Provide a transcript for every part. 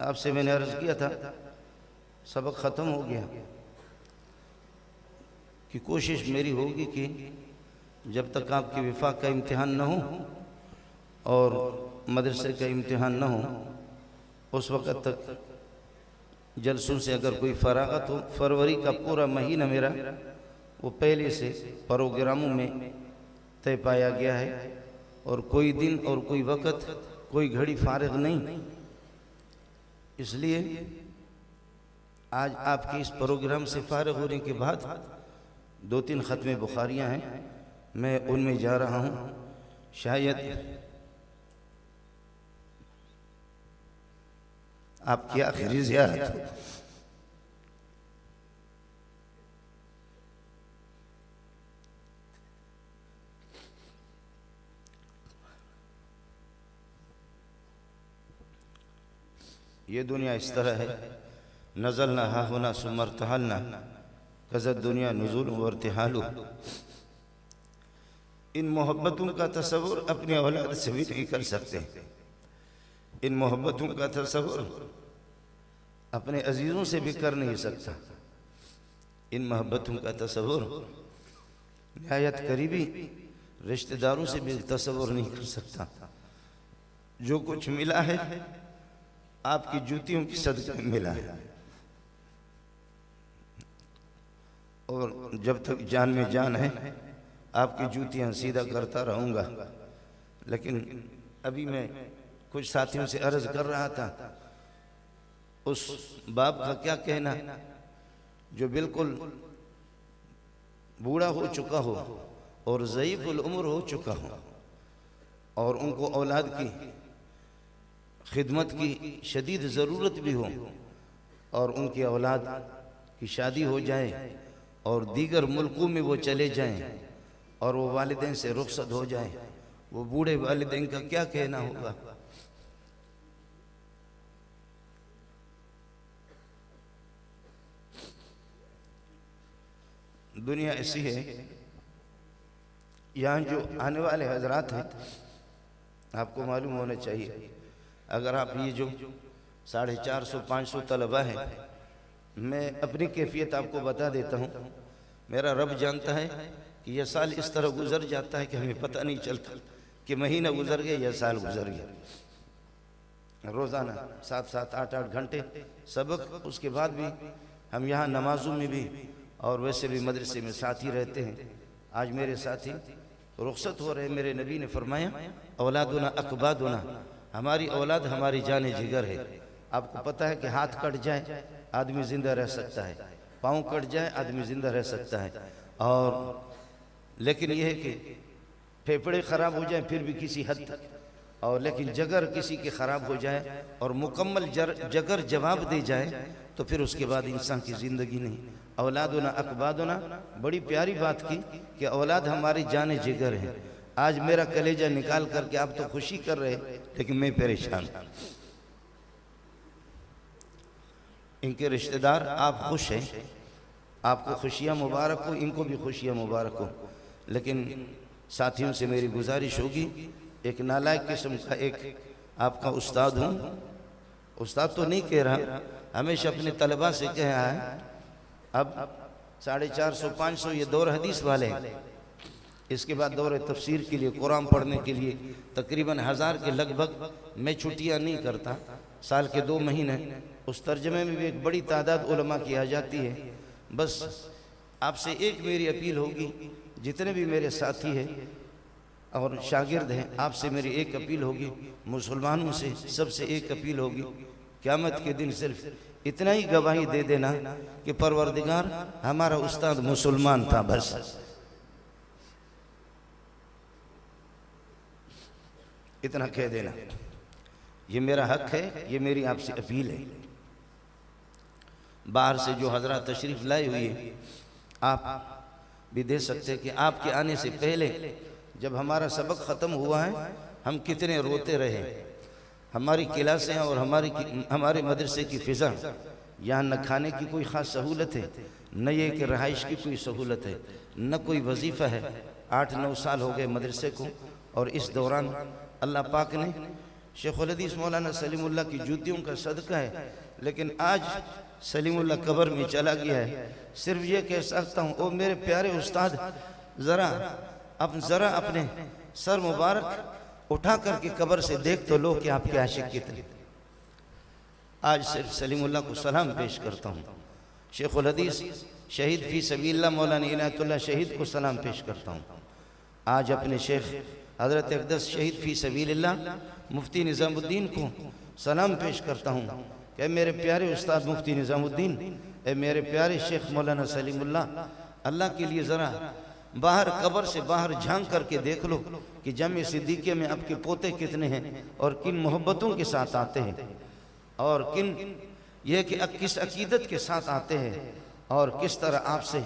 आपसे मैंने अर्ज़ किया था, सबक ख़त्म हो गया, कि कोशिश मेरी होगी कि जब तक आपकी विफाक का इम्तिहान न हो और मदरसे का इम्तिहान न हो, उस वक़्त तक जलसों से अगर कोई फरागत हो। फरवरी का पूरा महीना मेरा वो पहले से प्रोग्रामों में तय पाया गया है, और कोई दिन और कोई वक़्त, कोई घड़ी फारिग नहीं। इसलिए आज आपके इस प्रोग्राम से फारिग होने के बाद 2-3 ख़त्मे बुखारियाँ हैं, मैं उनमें जा रहा हूँ। शायद आपकी आखिरी ज़ियारत ये दुनिया इस तरह है, नज़लना हा होना सुमरतहलना कज़त दुनिया नुज़ुल वर्तिहालु। इन मोहब्बतों का तसव्वुर अपनी औलाद से भी नहीं कर सकते। इन मोहब्बतों का तसव्वुर अपने अजीज़ों से भी कर नहीं सकता। इन मोहब्बतों का तसव्वुर निहायत करीबी रिश्तेदारों से भी तसव्वुर नहीं कर सकता। जो कुछ मिला है आपकी जूतियों की सदक़े में मिला है, और जब तक जान में जान है आपकी जूतियाँ सीधा करता रहूँगा। लेकिन अभी मैं कुछ साथियों से अर्ज़ कर रहा था, उस बाप का क्या कहना जो बिल्कुल बूढ़ा हो चुका हो और ज़ईफ़ुल उम्र हो चुका हो, और उनको औलाद की खिदमत की शदीद ज़रूरत भी हो, और उनकी औलाद की शादी हो जाए और दीगर मुल्कों में वो चले जाएं और वो वालिदैन से रुखसत हो जाए, वो बूढ़े वालिदैन का क्या कहना होगा। दुनिया ऐसी है, यहाँ जो आने वाले हजरात हैं आपको मालूम होना चाहिए। अगर आप ये जो 450-500 तलबा हैं, मैं अपनी कैफियत आपको बता देता हूँ। मेरा रब जानता है कि यह साल इस तरह गुजर जाता है कि हमें पता नहीं चलता कि महीना गुजर गया या साल गुजर गया। रोज़ाना 7-7, 8-8 घंटे सबक, उसके बाद भी हम यहाँ नमाजों में भी और वैसे भी मदरसे में साथ ही रहते हैं। आज मेरे साथी रुखसत हो रहे। मेरे नबी ने फरमाया, औलादुना अकबादुना, हमारी औलाद हमारी जान जिगर है। आपको पता है कि हाथ कट जाए आदमी ज़िंदा रह सकता है, पाँव कट जाए आदमी ज़िंदा रह सकता है, और लेकिन यह है कि फेफड़े ख़राब हो जाए फिर भी किसी हद तक, और लेकिन जगर किसी के ख़राब हो जाए और मुकम्मल जगर जवाब दे जाए तो फिर उसके बाद इंसान की ज़िंदगी नहीं। औलादुना अकबादुना, बड़ी प्यारी बात की कि औलाद हमारी जान जिगर है। आज मेरा कलेजा निकाल करके आप तो खुशी कर रहे, लेकिन मैं परेशान। इनके रिश्तेदार आप खुश हैं, आपको खुशियाँ मुबारक हो, इनको भी खुशियाँ मुबारक हो। लेकिन साथियों से मेरी गुजारिश होगी, एक नालायक किस्म का एक आपका उस्ताद हूँ, उस्ताद तो नहीं कह रहा, हमेशा अपने तलबा से कहा है, अब 450-500 ये दौर हदीस वाले हैं, इसके बाद दौर तफसीर के लिए, कुरान पढ़ने के लिए तकरीबन 1000 के लगभग मैं छुट्टियाँ नहीं करता, साल के 2 महीने। उस तर्जमे में भी एक बड़ी तादाद उलमा की आ जाती है। बस आपसे एक मेरी अपील होगी, जितने भी मेरे साथी हैं और शागिर्द हैं, आपसे मेरी एक अपील होगी, मुसलमानों से सबसे एक अपील होगी, क़यामत के दिन सिर्फ इतना ही गवाही दे देना कि परवरदिगार हमारा उस्ताद मुसलमान था, बस इतना कह देना। ये मेरा हक है, ये मेरी आपसे अपील है। बाहर से जो हजरत तशरीफ़ लाए हुए हैं, आप भी दे सकते हैं कि आपके आने से पहले जब हमारा सबक ख़त्म हुआ है, हम कितने रोते रहे। हमारी क्लासें और हमारे मदरसे की फ़िज़ा, यहाँ न खाने की कोई ख़ास सहूलत है, न ये कि रहाइश की कोई सहूलत है, न कोई वजीफ़ा है। 8-9 साल हो गए मदरसे को, और इस दौरान अल्लाह पाक ने शेखुल हदीस मौलाना सलीमुल्लाह की जूतियों का सदका है, लेकिन आज सलीमुल्लाह कब्र में चला गया है। सिर्फ ये कह सकता हूँ, ओ मेरे प्यारे उस्ताद, ज़रा अपने सर मुबारक उठा करके कब्र से देख तो लो कि आपके आशिक कितने। आज सिर्फ सलीमुल्लाह को सलाम पेश करता हूँ। शेखुल हदीस शहीद फी सबीलिल्लाह मौलाना इनायतुल्लाह शहीद को सलाम पेश करता हूँ। आज अपने शेख हज़रत अक़दस शहीद फी सबीलिल्लाह मुफ्ती निज़ामुद्दीन को सलाम पेश करता हूँ कि मेरे प्यारे उस्ताद मुफ्ती निज़ामुद्दीन, ए मेरे प्यारे शेख मौलाना सलीमुल्लाह, अल्लाह के लिए ज़रा बाहर कब्र से बाहर झांक करके देख लो कि जामे सिद्दीक़िया में आपके पोते कितने हैं और किन मोहब्बतों के साथ आते हैं और किस अकीदत के साथ आते हैं और किस तरह आपसे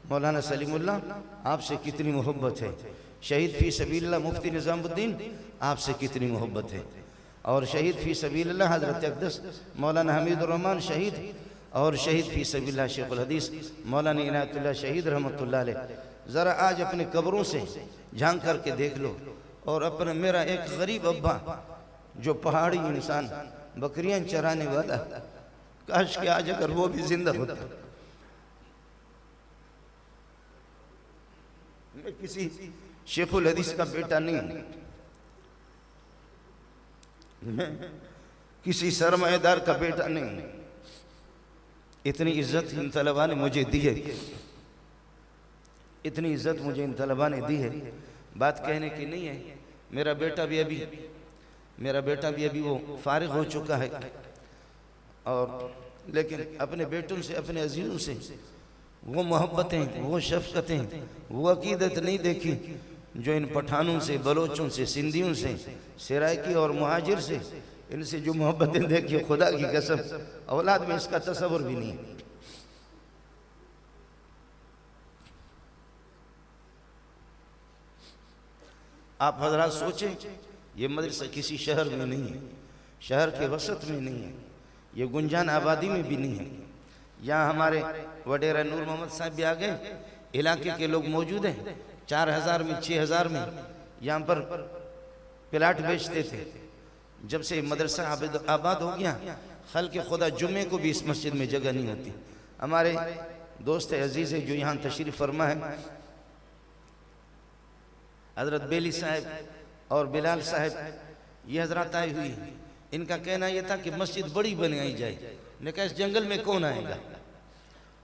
मौलाना सलीमुल्लाह आपसे कितनी मोहब्बत है। शहीद फी सबीलिल्लाह मुफ्ती निज़ामुद्दीन आपसे कितनी मोहब्बत है। और शहीद फी सबीलिल्लाह हज़रत अक़दस मौलाना हमीदुर्रहमान शहीद और शहीद फी सबीलिल्लाह शेखुल हदीस मौलाना इनायतुल्लाह शहीद रहमतुल्लाह अलैह, ज़रा आज अपने कब्रों से झांक करके देख लो। और अपना मेरा एक गरीब अब्बा जो पहाड़ी इंसान बकरियां चराने वाला, काश के आज अगर वो भी जिंदा होता। मैं किसी शेखुल हदीस का बेटा नहीं, मैं किसी सरमाएदार का बेटा नहीं। इतनी इज्जत इन तलबा ने मुझे दी है, इतनी इज्जत मुझे इन तलबा ने दी है, बात कहने की नहीं है। मेरा बेटा भी अभी वो फारिग हो चुका है, और लेकिन अपने बेटों से, अपने अजीज़ों से वो मोहब्बतें, वो शफ़क़तें, वो अकीदत नहीं देखी जो इन पठानों से, बलोचों से, सिंधियों से, सराइकी और मुहाजिर से, इनसे जो मोहब्बतें देखी, खुदा की कसम औलाद में इसका तसव्वुर भी नहीं है। आप हज़रात सोचें, ये मदरसा किसी शहर में नहीं है, शहर के वसत में नहीं है, ये गुंजान आबादी में भी नहीं है। यहाँ हमारे वडेरा नूर मोहम्मद साहब भी आ गए, इलाके के लोग मौजूद हैं। 4000 में 6000 में यहाँ पर प्लाट बेचते थे। जब से मदरसा आबाद हो गया, खल्क़ खुदा जुम्मे को भी इस मस्जिद में जगह नहीं होती। हमारे दोस्त अजीज़ है जो यहाँ तशरीफ़ फरमा है, हज़रत बेली साहब और बिलाल साहब, ये हज़रात आई हुई। इनका कहना यह था कि मस्जिद बड़ी बनाई जाए। ने कहा इस जंगल में कौन आएगा,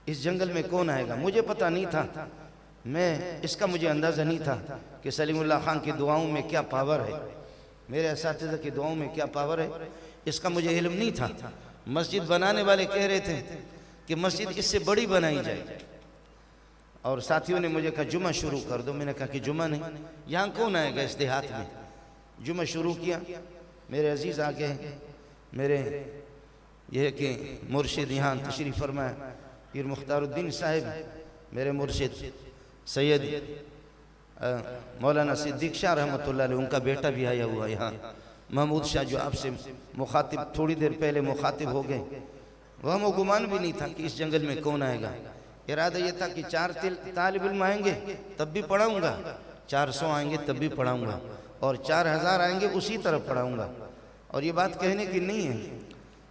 इस जंगल में कौन आएगा। मुझे पता नहीं था, मुझे अंदाज़ा नहीं था कि सलीमुल्लाह खान की दुआओं में क्या पावर है, मेरे असातिज़ा की दुआओं में क्या पावर है, इसका मुझे इल्म नहीं था। मस्जिद बनाने वाले कह रहे थे कि मस्जिद इससे बड़ी बनाई जाए, और साथियों ने मुझे कहा जुमा शुरू कर दो। मैंने कहा कि जुमा नहीं, यहाँ कौन आएगा इस देहात में। जुमा शुरू किया, मेरे अजीज़ आ गए, मेरे यह कि मुर्शिद यहाँ तशरीफ़ फरमाए पीर मुख्तारुद्दीन साहिब, मेरे मुर्शिद सैयद मौलाना सिद्दीक़ शाह रहमतुल्लाह अलैह, उनका बेटा भी आया हुआ यहाँ, महमूद शाह, जो आपसे मुखातिब थोड़ी देर पहले मुखातिब हो गए। वह वो गुमान भी नहीं था कि इस जंगल में कौन आएगा। इरादा ये था कि 4 तालिब इल्म आएंगे तब भी पढ़ाऊँगा, 400 आएंगे तब भी पढ़ाऊँगा, और 4000 आएंगे उसी तरह पढ़ाऊँगा। और ये बात कहने की नहीं है,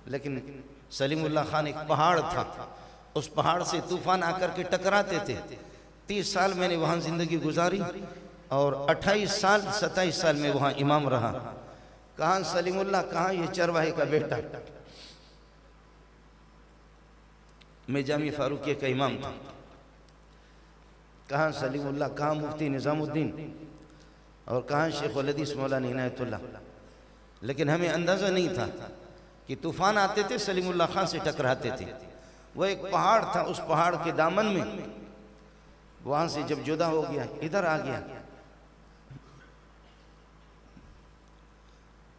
लेकिन सलीमुल्लाह खान एक पहाड़ था, उस पहाड़ से तूफान आकर के टकराते थे। 30 साल मैंने वहाँ ज़िंदगी गुजारी, और 28 साल 27 साल में वहाँ इमाम रहा। कहाँ सलीमुल्लाह, कहाँ ये चरवाहे का बेटा। मैं जामी फारूकिया का इमाम था। कहाँ सलीमुल्लाह, कहाँ मुफ्ती निज़ामुद्दीन, और कहाँ शेखुल हदीस मौलाना इनायतुल्लाह। लेकिन हमें अंदाज़ा नहीं था कि तूफ़ान आते थे सलीमुल्लाह खान से टकराते थे। वह एक पहाड़ था, उस पहाड़ के दामन में, वहाँ से जब जुदा हो गया, इधर आ गया,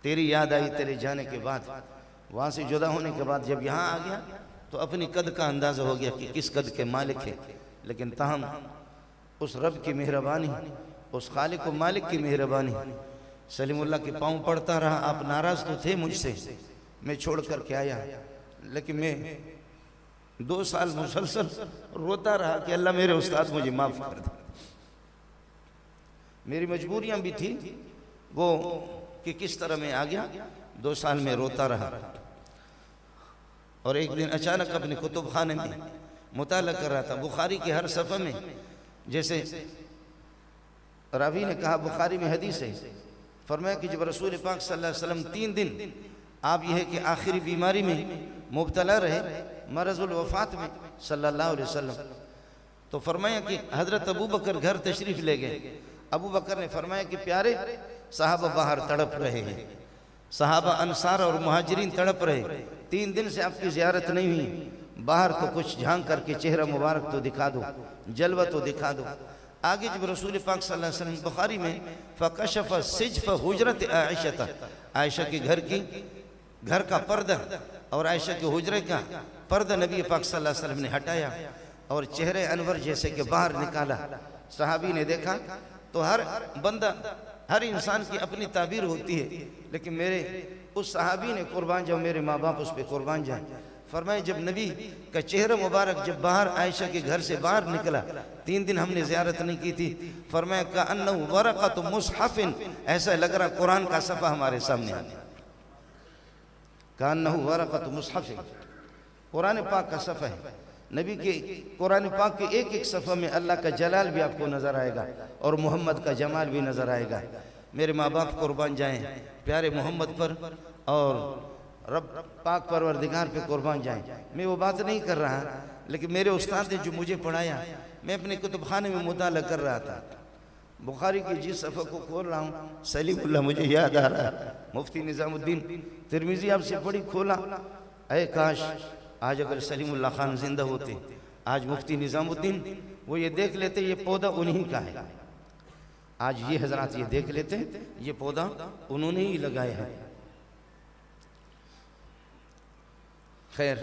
तेरी याद आई तेरे जाने के बाद। वहाँ से जुदा होने के बाद जब यहाँ आ गया तो अपनी कद का अंदाज़ा हो गया कि किस कद के मालिक है। लेकिन ताहम उस रब की मेहरबानी, उस खालिक व मालिक की मेहरबानी, सलीमुल्लाह के पाँव पड़ता रहा। आप नाराज़ तो थे मुझसे, मैं छोड़ कर के आया, लेकिन मैं 2 साल मुसलसल रोता रहा कि अल्लाह मेरे उस्ताद मुझे माफ़ कर दे। मेरी मजबूरियाँ भी थी, वो कि किस तरह मैं आ गया, 2 साल में रोता रहा। और एक दिन अचानक अपने कुतुब खाने में मुताला कर रहा था, बुखारी के हर सफ़े में, जैसे रावी ने कहा बुखारी में हदीस है, फरमाया कि जब रसूल पाक सल्लल्लाहु अलैहि वसल्लम 3 दिन आप यह है कि आखिरी बीमारी में मुब्तला रहे, मरज़ुल वफ़ात में सल्लल्लाहु अलैहि वसल्लम, तो फरमाया कि हज़रत अबू बकर घर तशरीफ़ ले गए। अबू बकर ने फरमाया कि प्यारे सहाबा बाहर तड़प रहे हैं, सहाबा अंसार और मुहाजिरीन तड़प रहे, 3 दिन से आपकी ज़ियारत नहीं हुई, बाहर तो कुछ झांक करके चेहरा मुबारक तो दिखा दो, जलवा तो दिखा दो। आगे जब रसूल पाक सल्लल्लाहु अलैहि वसल्लम बुखारी में फ़कशफ़ सिज्फ़ हुजरत आयशा, आयशा के घर का पर्दा और आयशा के हुजरे का पर्दा नबी पाक सल्लल्लाहु अलैहि वसल्लम ने हटाया और चेहरे अनवर जैसे के बाहर निकाला। सहाबी ने देखा तो हर बंदा, हर इंसान की अपनी ताबीर होती है, लेकिन मेरे उस सहाबी ने कुर्बान जाओ, मेरे माँ बाप उस पर कुर्बान जाए, फरमाए जब नबी का चेहरा मुबारक जब बाहर आयशा के घर से बाहर निकला, 3 दिन हमने ज़ियारत नहीं की थी, फरमाया का अन्नहु वरक़तु मुस्हफ़िन, ऐसा लग रहा कुरान का सफ़ा हमारे सामने आ गया, का अन्नहु वरक़तु मुस्हफ़िन, कुरान पाक का सफ़ा है। नबी के कुरान पाक के एक एक सफ़ा में अल्लाह का जलाल भी आपको नज़र आएगा और मोहम्मद का जमाल भी नज़र आएगा। मेरे माँ बाप कुर्बान जाएं प्यारे मोहम्मद पर और रब पाक परवरदिगार पे कुर्बान जाएं। मैं वो बात नहीं कर रहा, लेकिन मेरे उस्ताद ने जो मुझे पढ़ाया, मैं अपने कुतुबखाने में मुताला कर रहा था, बुखारी की जिस सफ़ा को खोल रहा हूँ, सलीमुल्लाह मुझे याद आ रहा है, मुफ्ती निज़ामुद्दीन तिरमिज़ी आपसे पढ़ी खोला, अरे काश आज अगर सलीमुल्लाह खान जिंदा होते, आज मुफ्ती निज़ामुद्दीन वो ये देख लेते ये पौधा उन्हीं का है, आज ये हजरात ये देख लेते ये पौधा उन्होंने ही लगाया है। खैर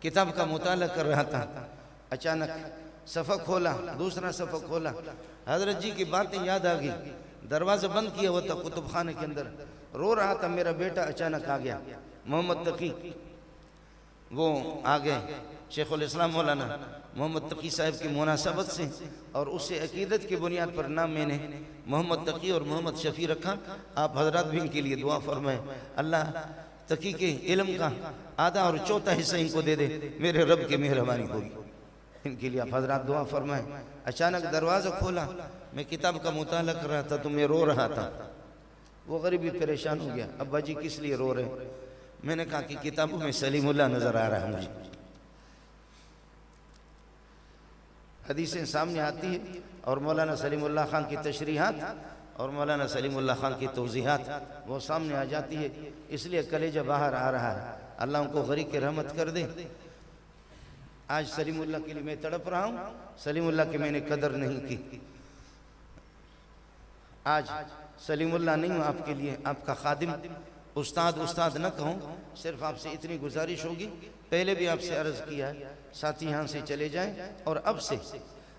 किताब का मुताला कर रहा था, अचानक सफ़ा खोला, दूसरा सफ़ा खोला, हजरत जी की बातें याद आ गई, दरवाज़ा बंद किया हुआ था कुतुब खाने के अंदर, रो रहा था मेरा बेटा, अचानक आ गया मोहम्मद तकी, वो आ गए शेखुल इस्लाम मौलाना मोहम्मद तकी साहब की मुनासबत से, और उससे अकीदत की बुनियाद पर नाम मैंने मोहम्मद तकी और मोहम्मद शफ़ी रखा। आप हजरात भी इनके लिए दुआ फरमाएं, अल्लाह तकी के इल्म का आधा और चौथा हिस्सा इनको दे दे, मेरे रब की मेहरबानी होगी, इनके लिए आप हजरात दुआ फरमाएं। अचानक दरवाज़ा खोला, मैं किताब का मुताला कर रहा था तो मैं रो रहा था, वो गरीब भी परेशान हो गया, अब्बा जी किस लिए रो रहे? मैंने कहा कि किताबों में सलीमुल्लाह नज़र आ रहा है मुझे, हदीसें सामने आती है और मौलाना सलीमुल्लाह खान की तशरीहात और मौलाना सलीमुल्लाह खान की तौज़ीहात वो सामने आ जाती है, इसलिए कलेजा बाहर आ रहा है। अल्लाह उनको गरीब की रहमत कर दे। आज सलीमुल्लाह के लिए मैं तड़प रहा हूँ, सलीमुल्लाह की मैंने कदर नहीं की, आज सलीमुल्लाह नहीं हूँ आपके लिए, आपका खादिम, उस्ताद न कहूँ, सिर्फ आपसे इतनी गुजारिश होगी, पहले भी आपसे अर्ज़ किया है, साथी यहाँ से चले जाएं और अब से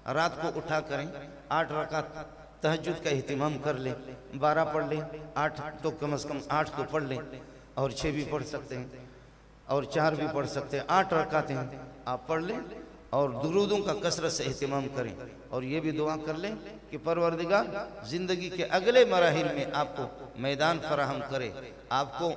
रात को उठा करें, 8 रकात तहज्जुद का एहतिमाम कर लें, 12 पढ़ लें, 8 तो कम से कम 8 तो पढ़ लें, और 6 भी पढ़ सकते हैं और 4 भी पढ़ सकते हैं, 8 रकातें आप पढ़ लें और दुरूदों का कसरत से एहतिमाम करें, और ये भी दुआ कर लें कि परवरदिगार ज़िंदगी के अगले मराहिल में आपको मैदान फराहम करे, आपको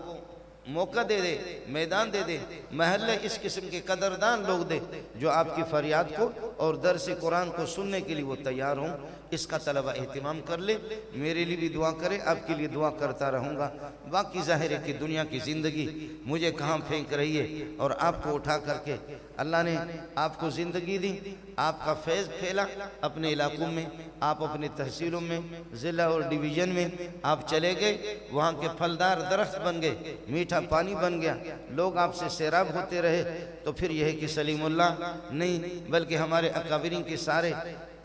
मौका दे दे, मैदान दे दे, महल्ले इस किस्म के कदरदान लोग दे जो आपकी फरियाद को और दर्स कुरान को सुनने के लिए वो तैयार हों, इसका तलबा एहतिमाम कर ले। मेरे लिए भी दुआ करे, आपके लिए दुआ करता रहूँगा। बाकी ज़ाहिर है कि दुनिया की ज़िंदगी मुझे कहाँ फेंक रही है और आपको उठा करके अल्लाह ने आपको ज़िंदगी दी, आपका फैज़ फैला अपने इलाकों में, आप अपनी तहसीलों में, ज़िला और डिवीज़न में आप चले गए, वहाँ के फलदार दरख्त बन गए, मीठा पानी बन गया, लोग आपसे सैराब होते रहे, तो फिर यह है कि सलीमुल्लाह नहीं बल्कि हमारे अकाबिरीन के सारे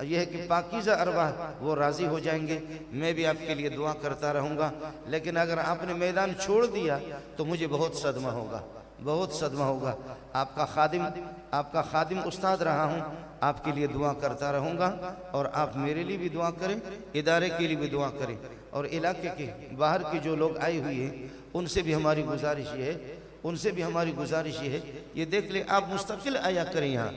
यह है कि पाकीज़ा अरवाह वो राज़ी हो जाएंगे। मैं भी आपके लिए दुआ करता रहूँगा, लेकिन अगर आपने मैदान छोड़ दिया तो मुझे बहुत सदमा होगा, बहुत सदमा होगा। आपका खादिम उस्ताद रहा हूँ, आपके लिए दुआ करता रहूँगा और आप मेरे लिए भी दुआ करें, इदारे के लिए भी दुआ करें, और इलाके के बाहर के जो लोग आए हुए हैं उनसे भी हमारी गुजारिश ये है, उनसे भी हमारी गुजारिश ये है, ये देख ले आप मुस्तकिल आया करें यहाँ,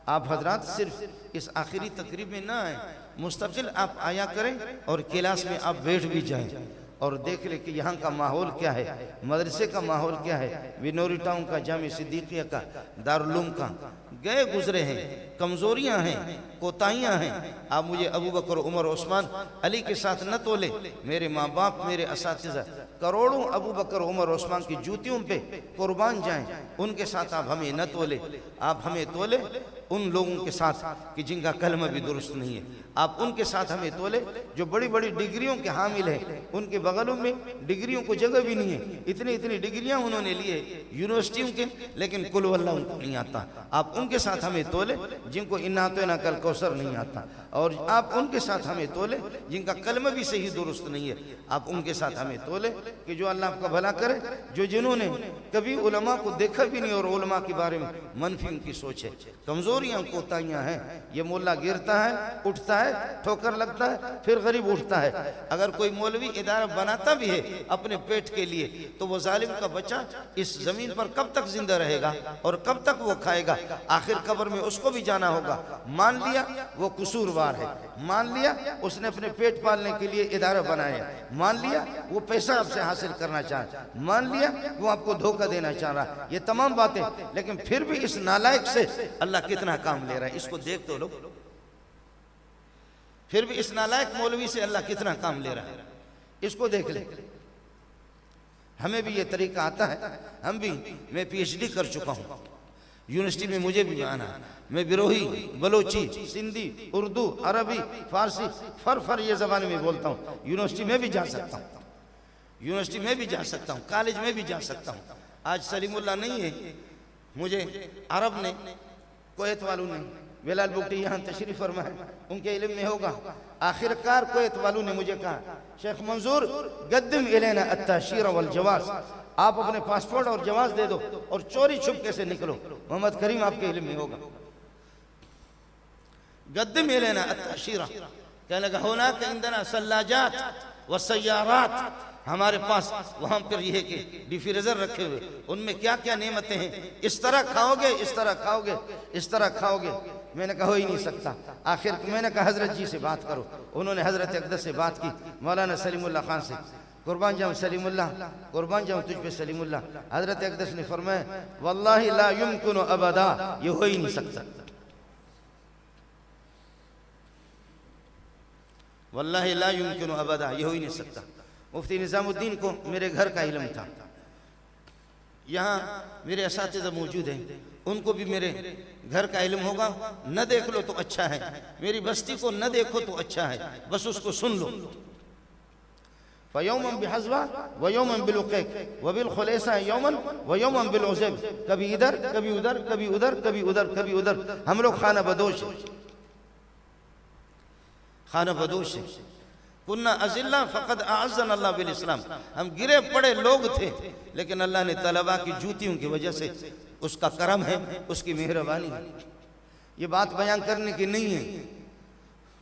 आप हजरात सिर्फ इस आखिरी तकरीब में ना आए, मुस्तकिल आप आया करें और क्लास में आप बैठ भी जाएं, और देख ले कि यहाँ का माहौल क्या है, मदरसे का माहौल क्या है, बिनौरी टाउन का, जामे सिद्दीकिया का, दारुल उलूम का। गए गुजरे हैं, कमजोरियां हैं, कोताहियां हैं। आप मुझे अबू बकर, उमर, उस्मान, अली के साथ न तोले। मेरे माँ बाप, मेरे असातिज़ा करोड़ों अबू बकर, उमर, उस्मान की जूतियों पे कुर्बान जाएं, उनके साथ आप हमें न तोले। आप हमें तोले उन लोगों के साथ कि जिनका कलमा भी दुरुस्त नहीं है। आप उनके साथ हमें तोले जो बड़ी बड़ी डिग्रियों के हामिल हैं, उनके बगलों में डिग्रियों को जगह भी नहीं है। इतनी इतनी डिग्रियां उन्होंने लिए यूनिवर्सिटियों के, लेकिन कुल वल्लाह उनको नहीं आता। आप उनके साथ हमें तोले जिनको इन्ना तो ना कल कौसर नहीं आता, और आप उनके साथ हमें तोले जिनका कलमा भी सही दुरुस्त नहीं है। आप उनके साथ हमें तोले कि जो अल्लाह आपका भला करे, जो जिन्होंने कभी उलमा को देखा भी नहीं और उलमा के बारे में मनफी उनकी सोच है। कमजोरियां, कोताहियां हैं। ये मोल्ला गिरता है, उठता है, ठोकर लगता है, फिर गरीब उठता है। अगर कोई मौलवी इदारा बनाता भी है अपने पेट के लिए, तो वो जालिम का बच्चा इस जमीन पर कब तक जिंदा रहेगा और कब तक वो खाएगा? आखिर कब्र में उसको भी जाना होगा। मान लिया वो कसूरवार है, मान लिया उसने अपने पेट पालने के लिए इदारा बनाया, मान लिया वो पैसा आपसे हासिल करना चाहे, मान लिया वो आपको धोखा देना चाह रहा, ये तमाम बातें। लेकिन फिर भी इस नालायक से अल्लाह कितना काम ले रहा है, इसको देख तो लो। फिर भी इस नालायक मौलवी से अल्लाह कितना काम ले रहा है, इसको देख ले। हमें भी ये तरीका आता है, हम भी, मैं PhD कर चुका हूँ यूनिवर्सिटी में, मुझे भी आना। मैं बिरोही, बलोची, सिंधी, उर्दू, अरबी, फारसी, फर ये ज़बान में बोलता हूँ। यूनिवर्सिटी में भी जा सकता हूँ, यूनिवर्सिटी में भी जा सकता हूँ, कॉलेज में भी जा सकता हूँ। आज सलीमुल्लाह नहीं है, मुझे अरब ने, कुवैत वालों ने, बिलाल बुगटी यहाँ तशरीफ फरमाए, उनके इल्म में होगा। आखिरकार कुवैत वालों ने मुझे कहा, शेख मंजूर गद्दिम इलैना अत्ताशीर वल जवाज, आप अपने पासपोर्ट और जवाज दे दो और चोरी छुपके से निकलो, मोहम्मद करीम आपके इल्म में होगा। गद्दिम इलैना अत्ताशीर, कहने लगा होना कि इंदना सल्लाजात व सय्यारात, हमारे पास वहाँ पर यह कि डिफ्रीजर रखे हुए, उनमें क्या क्या नेमतें हैं, इस तरह खाओगे, इस तरह खाओगे, इस तरह खाओगे। मैंने कहा हो ही नहीं सकता। आखिर मैंने कहा हजरत जी से बात करो। उन्होंने हजरत अक़दस से बात की, मौलाना सलीमुल्लाह खान से। कुर्बान जाऊँ सलीमुल्लाह, कुर्बान जाऊँ तुझ पे सलीमुल्लाह। हजरत अक़दस ने फरमाया वल्लाहि ला युमकिनु अबदा, ये हो ही नहीं सकता, वल्लाहि ला युमकिनु अबदा, ये हो ही नहीं सकता। मुफ्ती निज़ामुद्दीन को मेरे घर का इल्म था, यहाँ मेरे असातिज़ा मौजूद हैं, उनको भी मेरे घर का इल्म होगा। न देख लो तो अच्छा है, मेरी बस्ती को न देखो तो अच्छा है, बस उसको सुन लो। फ़यौमन बिहज़वा व यौमन बिलुक़ैक़ व बिलख़ुलैसा यौमन व यौमन बिलउज़ैब, कभी इधर कभी उधर, कभी उधर कभी उधर, कभी उधर। हम लोग खाना बदोश, खाना बदोश है। कुन्ना अज़िल्ला फ़क़द अअज़्ज़ना अल्लाह बिल इस्लाम, हम गिरे पड़े लोग थे, लेकिन अल्लाह ने तलबा की जूतियों की वजह से, उसका करम है, उसकी मेहरबानी है। ये बात बयान करने की नहीं है,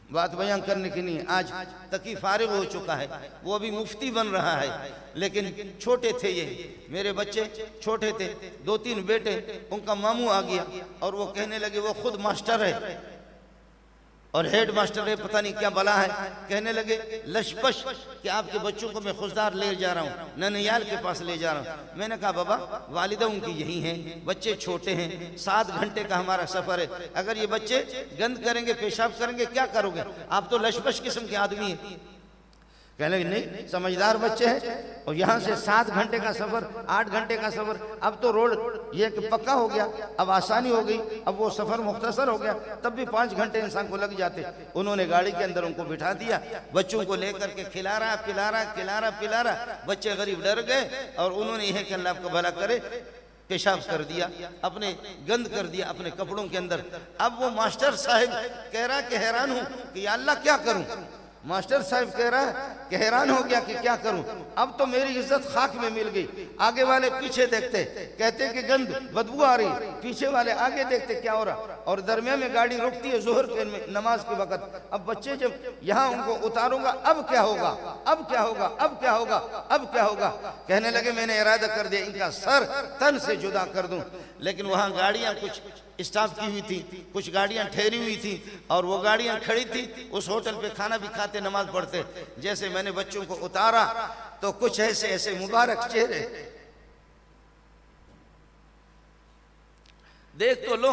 बात बयान करने की नहीं है। आज तकी फारिग हो चुका है, वो अभी मुफ्ती बन रहा है, लेकिन छोटे थे ये मेरे बच्चे, छोटे थे, 2-3 बेटे, उनका मामू आ गया और वो कहने लगे वो खुद मास्टर है और हेड मास्टर है, पता नहीं क्या बला है। कहने लगे लशपश कि आपके बच्चों को मैं खुशदार ले जा रहा हूँ, ननियाल के पास ले जा रहा हूँ। मैंने कहा बाबा वालिदा उनकी यही हैं, बच्चे छोटे हैं, 7 घंटे का हमारा सफ़र है, अगर ये बच्चे गंद करेंगे, पेशाब करेंगे, क्या करोगे? आप तो लशपश किस्म के आदमी हैं। कहने लगे नहीं, समझदार बच्चे हैं, और यहाँ से 7 घंटे का सफ़र, 8 घंटे का सफ़र, अब तो रोड ये कि पक्का हो गया, अब आसानी हो गई, अब वो सफ़र मुख्तसर हो गया, तब भी 5 घंटे इंसान को लग जाते। उन्होंने गाड़ी के अंदर उनको बिठा दिया, बच्चों को लेकर के खिला रहा, पिला रहा, खिला रहा, पिला रहा। बच्चे गरीब डर गए और उन्होंने यह कि अल्लाह आपको भला करे, पेशाब कर दिया, अपने गंद कर दिया अपने कपड़ों के अंदर। अब वो मास्टर साहब कह रहा कि हैरान हूँ कि या अल्लाह क्या करूँ। मास्टर साहब कह रहा है कि हैरान हो गया कि क्या करूं, अब तो मेरी इज्जत खाक में मिल गई। आगे वाले पीछे देखते, कहते कि गंद बदबू आ रही, पीछे वाले आगे देखते क्या हो रहा, और दरमियान में गाड़ी रुकती है जोहर के नमाज के वक्त। अब बच्चे जब यहाँ उनको उतारूंगा, अब क्या होगा, अब क्या होगा, अब क्या होगा, अब क्या होगा। कहने लगे मैंने इरादा कर दिया इनका सर तन से जुदा कर दूं, लेकिन वहाँ गाड़ियाँ कुछ स्टाफ की हुई थी, कुछ गाड़ियां ठहरी हुई थी और वो गाड़ियां खड़ी थी। उस होटल पे खाना भी खाते, नमाज पढ़ते। जैसे मैंने बच्चों को उतारा तो कुछ ऐसे ऐसे मुबारक चेहरे देख तो लो,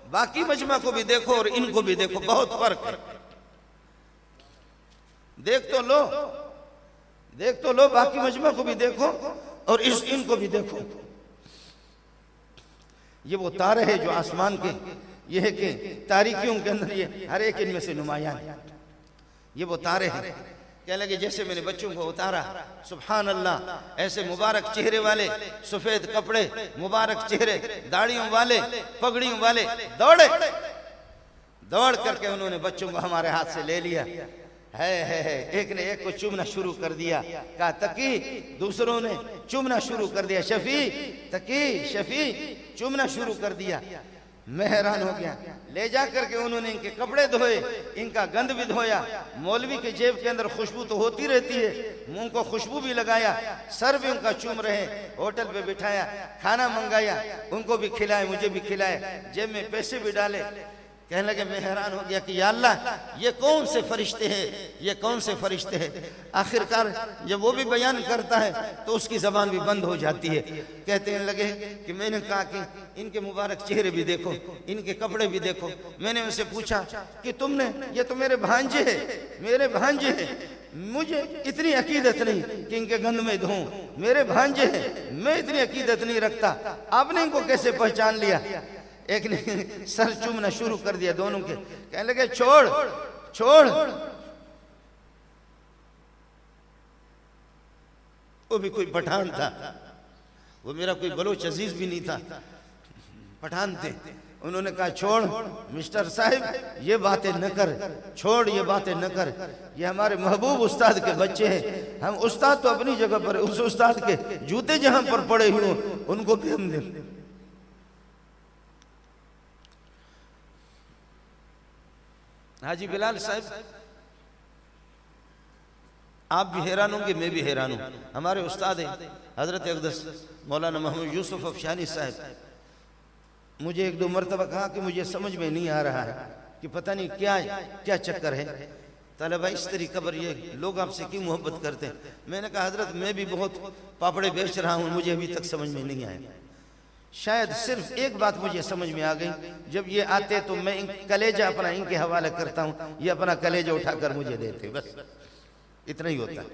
बाकी मजमा को भी देखो और इनको भी देखो, बहुत फर्क है। देख तो लो, बाकी मजमा को भी देखो और इनको भी देखो। ये वो तारे हैं जो आसमान के, ये है कि तारीकियों के अंदर ये हर एक इनमें से नुमायां है। ये वो तारे हैं। कहने लगे जैसे मैंने बच्चों को उतारा, सुभान अल्लाह, ऐसे मुबारक चेहरे वाले, सफेद कपड़े, मुबारक चेहरे, दाढ़ियों वाले, पगड़ियों वाले दौड़ करके उन्होंने बच्चों को हमारे हाथ से ले लिया। है एक ने एक को चूमना शुरू कर दिया, कहा तकी, दूसरों ने चूमना शुरू कर दिया, शफी तकी, शफी चूमना शुरू कर दिया। मैं हैरान हो गया। ले जा करके उन्होंने इनके कपड़े धोए, इनका गंद भी धोया। मौलवी के जेब के अंदर खुशबू तो होती रहती है, मुंह को खुशबू भी लगाया, सर भी उनका चूम रहे। होटल पे बिठाया, खाना मंगाया, उनको भी खिलाए, मुझे भी खिलाए, जेब में पैसे भी डाले। कहने लगे मैं हैरान हो गया कि या अल्लाह, ये कौन से फरिश्ते हैं, ये कौन से फरिश्ते हैं। आखिरकार जब वो भी बयान करता है तो उसकी जबान भी बंद हो जाती है। कहते लगे कि मैंने कहा कि इनके मुबारक चेहरे भी देखो, इनके कपड़े भी देखो। मैंने उनसे पूछा कि तुमने, ये तो मेरे भांजे हैं, मेरे भांजे हैं, मुझे इतनी अकीदत नहीं कि इनके गंद में धोऊं, मेरे भांजे हैं, मैं इतनी अकीदत नहीं रखता, आपने इनको कैसे पहचान लिया। एक ने सर चूमना शुरू कर दिया दोनों के। कहने लगे छोड़ छोड़। वो भी कोई पठान था, वो मेरा कोई बलोच अजीज भी नहीं था, पठान थे। उन्होंने कहा छोड़ मिस्टर साहब, ये बातें न कर, छोड़ ये बातें न कर, ये हमारे महबूब उस्ताद के बच्चे हैं। हम उस्ताद तो अपनी जगह पर, उस उस्ताद के जूते जहां पर पड़े हुए उनको भी हम दे। हाजी बिलाल साहब, आप भी हैरान होंगे, मैं भी हैरान हूं। हमारे उस्ताद हैं हजरत अक़दस मौलाना मोहम्मद यूसुफ अफशानी साहब। मुझे एक दो मरतबा कहा कि मुझे समझ में नहीं आ रहा है कि पता नहीं क्या चक्कर है, तलबा इस तरीका पर ये लोग आपसे क्यों मोहब्बत करते हैं। मैंने कहा हजरत मैं भी बहुत पापड़े बेच रहा हूँ, मुझे अभी तक समझ में नहीं आया। शायद सिर्फ एक बात मुझे समझ में आ गई, जब ये आते तो मैं कलेजा अपना इनके हवाले करता हूँ, ये अपना कलेजा उठाकर मुझे देते, बस इतना ही होता है।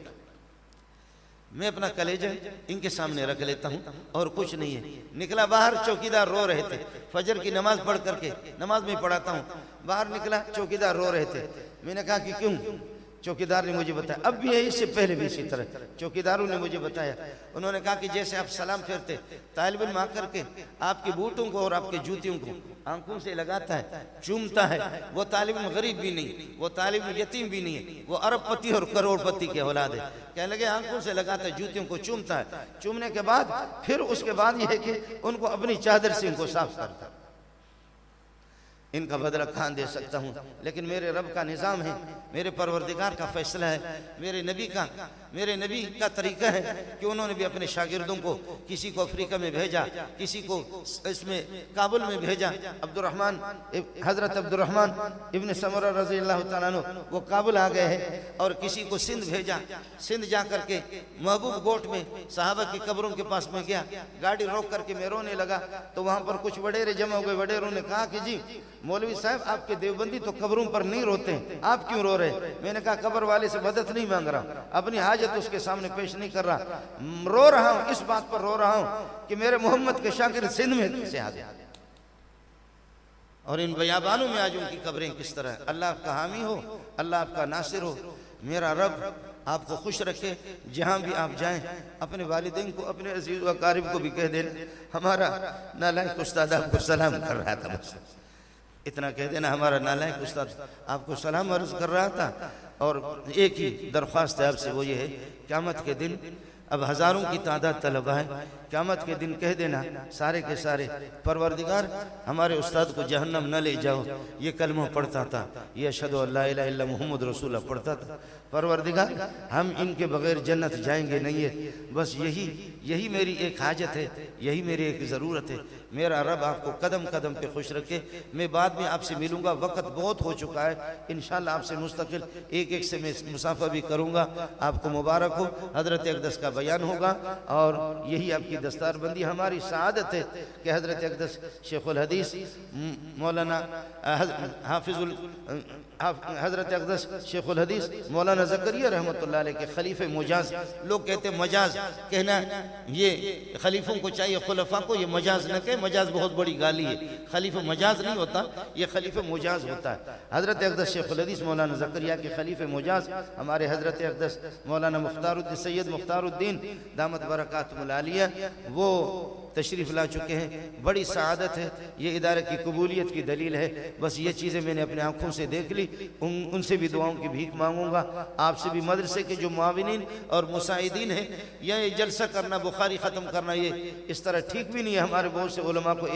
मैं अपना कलेजा इनके सामने रख लेता हूँ और कुछ नहीं है। निकला बाहर, चौकीदार रो रहे थे। फजर की नमाज पढ़ करके, नमाज में पढ़ाता हूँ, बाहर निकला, चौकीदार रो रहे थे। मैंने कहा कि क्यों? चौकीदार ने मुझे बताया, अब भी है, इससे पहले भी इसी तरह चौकीदारों ने मुझे बताया। उन्होंने कहा कि जैसे आप सलाम फेरते, तालिब इल्म आकर के आपके बूटों को और आपके जूतियों को आंखों से लगाता है, चूमता है, वो तालिब इल्म गरीब भी नहीं, वो तालिब इल्म यतीम भी नहीं है, वो अरबपति और करोड़पति के औलाद है। कहने लगे आंखों से लगाता है, जूतियों को चूमता है, चूमने के बाद फिर उसके बाद यह है कि उनको अपनी चादर से उनको साफ करता है। इनका बदला खान दे सकता हूँ, लेकिन मेरे रब का निज़ाम है, मेरे परवरदिगार का फैसला है, मेरे नबी का तरीका है कि उन्होंने भी अपने शागिर्दों को, किसी को अफ्रीका में भेजा, किसी को इसमें काबुल में भेजा। हज़रत अब्दुर्रहमान इब्न समरा रज़ी अल्लाह तआला अन्हु वो काबुल आ गए हैं, और किसी को सिंध भेजा। सिंध जा करके महबूब गोट में सहाबा की कब्रों के पास में गया, गाड़ी रोक करके मैं रोने लगा तो वहाँ पर कुछ वडेरे जमा हो गए। वडेरों ने कहा कि जी मौलवी साहब, आपके देवबंदी तो कब्रों पर नहीं रोते, आप क्यों रो रहे? मैंने कहा कब्र वाले से मदद नहीं मांग रहा, अपनी हाजत उसके सामने पेश नहीं कर रहा, रो रहा हूँ, इस बात पर रो रहा हूँ कि मेरे मोहम्मद के शागिर्द सिंध में से आ गए और इन बयाबानों में आज उनकी कब्रें किस तरह। अल्लाह आपका हामी हो, अल्लाह आपका नासिर हो, मेरा रब आपको खुश रखे। जहाँ भी आप जाएं, अपने वालिदैन को, अपने अजीज व क़रीब को भी कह देना, हमारा नालायक उस्ताद आपको सलाम कर रहा था, बस इतना कह देना, हमारा नालायक उस्ताद आपको सलाम अर्ज कर रहा था। और एक ही दरख्वास्त है आपसे, वो ये है, क़यामत के दिन अब हज़ारों की तादाद तलबा है, क़यामत के दिन कह देना सारे के सारे, परवरदिगार हमारे उस्ताद को जहन्नम न ले जाओ। ये कलमा पढ़ता था, ये अशहदु अल्ला इलाहा इल्लल्लाह मुहम्मद रसूलुल्लाह पढ़ता था, परवरदिगार हम इनके बगैर जन्नत जाएंगे नहीं है। बस यही मेरी एक हाजत है, यही मेरी एक ज़रूरत है। मेरा रब आपको कदम कदम पे खुश रखे। मैं बाद में आपसे मिलूँगा, वक्त बहुत हो चुका है। इंशाअल्लाह आपसे मुस्तकिल एक एक से मैं मुसाफा भी करूँगा। आपको मुबारक हो। हज़रत अक़दस का बयान होगा और यही आपकी दस्तारबंदी। हमारी सआदत है कि हज़रत अक़दस शेखुल हदीस मौलाना हाफिज़ुल हज़रत अक़दस शेखुल हदीस मौलाना ज़करिया रहमतुल्लाह अलैह के खलीफे मुजाज, लोग कहते मजाज कहना, ये खलीफों को चाहिए खुलफा को ये मजाज न कहे, मजाज बहुत बड़ी गाली है। खलीफा मजाज नहीं होता, ये खलीफा मुजाज होता है। हज़रत अक़दस शेखुल हदीस मौलाना ज़करिया के खलीफे मुजाज हमारे हज़रत अक़दस मौलाना मुख्तारुद्दीन सैयद मुख्तारुद्दीन दामत बरकातुहुल आलिया वो तशरीफ़ ला चुके हैं। बड़ी सआदत है, ये इदारे की कबूलियत की दलील है। बस ये चीज़ें मैंने अपने आँखों से देख ली। उनसे भी दुआओं की भीख मांगूंगा, आपसे भी। मदरसे के जो मुआविनीन और मुसाइदीन हैं, ये जलसा करना, बुखारी ख़त्म करना, ये इस तरह ठीक भी नहीं है। हमारे बहुत से उलमा को